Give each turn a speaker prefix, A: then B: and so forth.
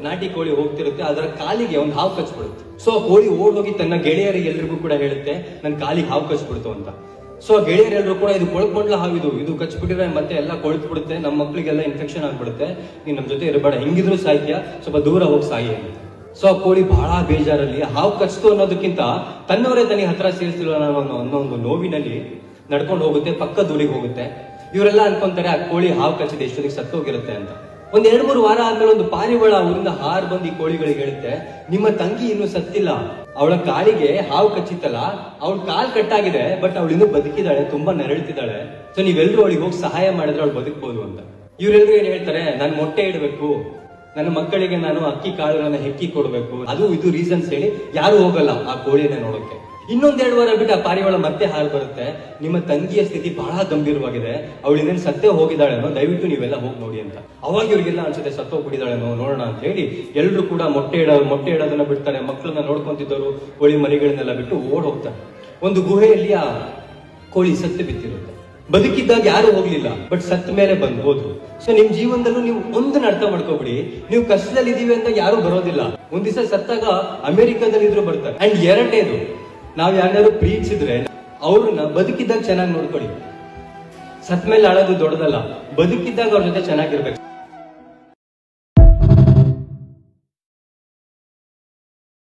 A: ನಾಟಿ ಕೋಳಿ ಹೋಗ್ತಿರುತ್ತೆ, ಅದರ ಕಾಲಿಗೆ ಒಂದು ಹಾವು ಕಚ್ಬಿಡುತ್ತೆ. ಸೊ ಆ ಕೋಳಿ ಓಡ್ ಹೋಗಿ ತನ್ನ ಗೆಳೆಯರಿಗೆ ಎಲ್ರಿಗೂ ಕೂಡ ಹೇಳುತ್ತೆ, ನನ್ನ ಕಾಲಿಗೆ ಹಾವು ಕಚ್ಬಿಡ್ತು ಅಂತ. ಸೊ ಆ ಗೆಳೆಯರೆಲ್ಲರೂ ಕೂಡ ಇದು ಕೊಳ್ಕೊಂಡ್ಲ ಹಾವಿದು, ಇದು ಕಚ್ಬಿಟ್ಟಿದ್ರೆ ಮತ್ತೆ ಎಲ್ಲ ಕೊಳ್ತು ಬಿಡುತ್ತೆ, ನಮ್ಮ ಮಕ್ಳಿಗೆಲ್ಲ ಇನ್ಫೆಕ್ಷನ್ ಆಗ್ಬಿಡುತ್ತೆ, ನೀನ್ ನಮ್ ಜೊತೆ ಇರಬೇಡ, ಹೆಂಗಿದ್ರು ಸಾಯ್ತೀಯ, ಸ್ವಲ್ಪ ದೂರ ಹೋಗಿ ಸಾಯಿ ಅಂತ. ಸೊ ಆ ಕೋಳಿ ಬಹಳ ಬೇಜಾರಲ್ಲಿ, ಹಾವು ಕಚ್ತು ಅನ್ನೋದಕ್ಕಿಂತ ತನ್ನವರೇ ತನಗೆ ಹತ್ರ ಸೇರಿಸಿಲ್ಲ ಅನ್ನೋ ಒಂದು ನೋವಿನಲ್ಲಿ ನಡ್ಕೊಂಡು ಹೋಗುತ್ತೆ, ಪಕ್ಕದ ಊರಿಗೆ ಹೋಗುತ್ತೆ. ಇವರೆಲ್ಲ ಅನ್ಕೊಂತಾರೆ ಆ ಕೋಳಿ ಹಾವು ಕಚ್ಚಿದೆ ಎಷ್ಟೊತ್ತಿಗೆ ಸತ್ತೋಗಿರುತ್ತೆ ಅಂತ. ಒಂದ್ 2-3 ವಾರ ಆದ್ಮೇಲೆ ಒಂದು ಪಾರಿವಾಳ ಊರಿಂದ ಹಾರ್ ಬಂದು ಈ ಕೋಳಿಗಳಿಗೆ ಹೇಳುತ್ತೆ, ನಿಮ್ಮ ತಂಗಿ ಇನ್ನೂ ಸತ್ತಿಲ್ಲ, ಅವಳ ಕಾಲಿಗೆ ಹಾವು ಕಚ್ಚಿತ್ತಲ್ಲ, ಅವಳ ಕಾಲ್ ಕಟ್ಟಾಗಿದೆ, ಬಟ್ ಅವಳು ಇನ್ನೂ ಬದುಕಿದಾಳೆ, ತುಂಬಾ ನರಳ್ತಿದ್ದಾಳೆ, ಸೊ ನೀವೆಲ್ಲರೂ ಅವಳಿಗೆ ಹೋಗಿ ಸಹಾಯ ಮಾಡಿದ್ರೆ ಅವಳು ಬದುಕಬಹುದು ಅಂತ. ಇವರೆಲ್ಲರೂ ಏನ್ ಹೇಳ್ತಾರೆ, ನಾನು ಮೊಟ್ಟೆ ಇಡಬೇಕು, ನನ್ನ ಮಕ್ಕಳಿಗೆ ನಾನು ಅಕ್ಕಿ ಕಾಳುಗಳನ್ನ ಹೆಕ್ಕಿ ಕೊಡ್ಬೇಕು, ಅದು ಇದು ರೀಸನ್ಸ್ ಹೇಳಿ ಯಾರು ಹೋಗಲ್ಲ ಆ ಕೋಳಿಯನ್ನ ನೋಡೋಕೆ. ಇನ್ನೊಂದ್ 2 ವಾರ ಬಿಟ್ಟು ಆ ಪಾರಿವಾಳ ಮತ್ತೆ ಹಾರು ಬರುತ್ತೆ, ನಿಮ್ಮ ತಂಗಿಯ ಸ್ಥಿತಿ ಬಹಳ ಗಂಭೀರವಾಗಿದೆ, ಅವಳಿಂದ ಸತ್ತೇ ಹೋಗಿದ್ದಾಳೇನೋ, ದಯವಿಟ್ಟು ನೀವೆಲ್ಲ ಹೋಗಿ ನೋಡಿ ಅಂತ. ಅವಾಗ ಇವ್ರಿಗೆಲ್ಲ ಅನ್ಸುತ್ತೆ ಸತ್ತೋಗ್ಬಿಟ್ಟಿದ್ದಾಳೇನೋ, ನೋಡೋಣ ಅಂತ ಹೇಳಿ ಎಲ್ರು ಕೂಡ ಮೊಟ್ಟೆ ಇಡೋದನ್ನ ಬಿಡ್ತಾರೆ, ಮಕ್ಕಳನ್ನ ನೋಡ್ಕೊಂತಿದ್ದವರು ಕೋಳಿ ಮರಿಗಳನ್ನೆಲ್ಲ ಬಿಟ್ಟು ಓಡ್ ಹೋಗ್ತಾರೆ. ಒಂದು ಗುಹೆಯಲ್ಲಿ ಆ ಕೋಳಿ ಸತ್ತು ಬಿತ್ತಿರುತ್ತೆ. ಬದುಕಿದ್ದಾಗ ಯಾರು ಹೋಗ್ಲಿಲ್ಲ, ಬಟ್ ಸತ್ತ ಮೇಲೆ ಬಂದು ಹೋದ್ರು. ಸೊ ನಿಮ್ ಜೀವನದಲ್ಲೂ ನೀವು ಒಂದನ್ನ ಅರ್ಥ ಮಾಡ್ಕೋಬಿಡಿ, ನೀವು ಕಷ್ಟದಲ್ಲಿ ಇದೀವಿ ಅಂತ ಯಾರು ಬರೋದಿಲ್ಲ. ಒಂದ್ ದಿವಸ ಸತ್ತಾಗ ಅಮೆರಿಕದಲ್ಲಿ ಇದ್ರು ಬರ್ತಾರೆ. ಅಂಡ್ ಎರಡನೇದು, ನಾವ್ ಯಾರು ಪ್ರೀತಿಸಿದ್ರೆ ಅವ್ರನ್ನ ಬದುಕಿದ್ದಾಗ ಚೆನ್ನಾಗಿ ನೋಡ್ಕೊಳ್ಳಿ. ಸತ್ ಮೇಲೆ ಆಳೋದು ದೊಡ್ಡದಲ್ಲ, ಬದುಕಿದ್ದಾಗ ಅವ್ರ ಜೊತೆ ಚೆನ್ನಾಗಿರ್ಬೇಕು.